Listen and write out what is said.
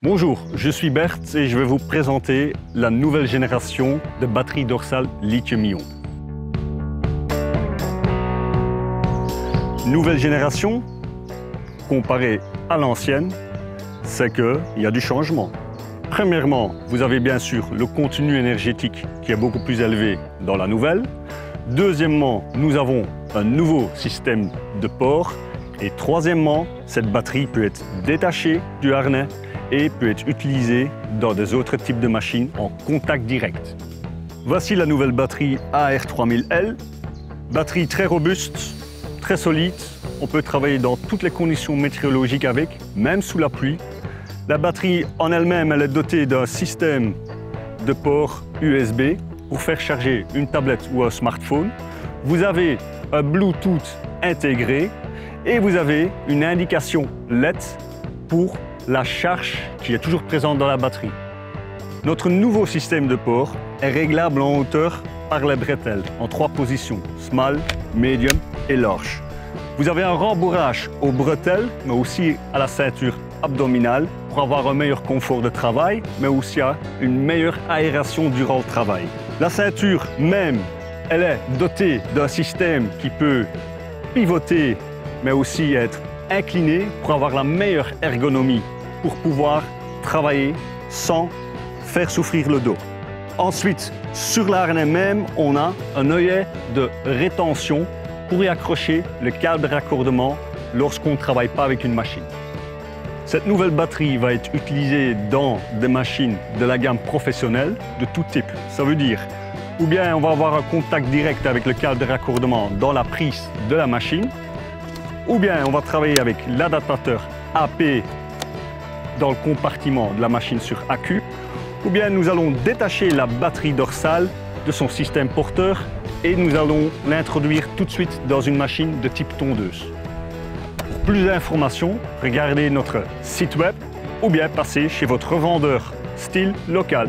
Bonjour, je suis Bert et je vais vous présenter la nouvelle génération de batteries dorsales lithium-ion. Nouvelle génération, comparée à l'ancienne, c'est qu'il y a du changement. Premièrement, vous avez bien sûr le contenu énergétique qui est beaucoup plus élevé dans la nouvelle. Deuxièmement, nous avons un nouveau système de port. Et troisièmement, cette batterie peut être détachée du harnais et peut être utilisée dans des autres types de machines en contact direct. Voici la nouvelle batterie AR3000L. Batterie très robuste, très solide. On peut travailler dans toutes les conditions météorologiques avec, même sous la pluie. La batterie en elle-même, elle est dotée d'un système de port USB pour faire charger une tablette ou un smartphone. Vous avez un Bluetooth intégré et vous avez une indication LED pour la charge qui est toujours présente dans la batterie. Notre nouveau système de port est réglable en hauteur par les bretelles en 3 positions, small, medium et large. Vous avez un rembourrage aux bretelles, mais aussi à la ceinture abdominale pour avoir un meilleur confort de travail, mais aussi une meilleure aération durant le travail. La ceinture même, elle est dotée d'un système qui peut pivoter, mais aussi être incliné pour avoir la meilleure ergonomie, pour pouvoir travailler sans faire souffrir le dos. Ensuite, sur l'harnais même, on a un œillet de rétention pour y accrocher le câble de raccordement lorsqu'on ne travaille pas avec une machine. Cette nouvelle batterie va être utilisée dans des machines de la gamme professionnelle de tout type. Ça veut dire, ou bien on va avoir un contact direct avec le câble de raccordement dans la prise de la machine, ou bien on va travailler avec l'adaptateur AP dans le compartiment de la machine sur accu, ou bien nous allons détacher la batterie dorsale de son système porteur et nous allons l'introduire tout de suite dans une machine de type tondeuse. Pour plus d'informations, regardez notre site web ou bien passez chez votre revendeur STIHL local.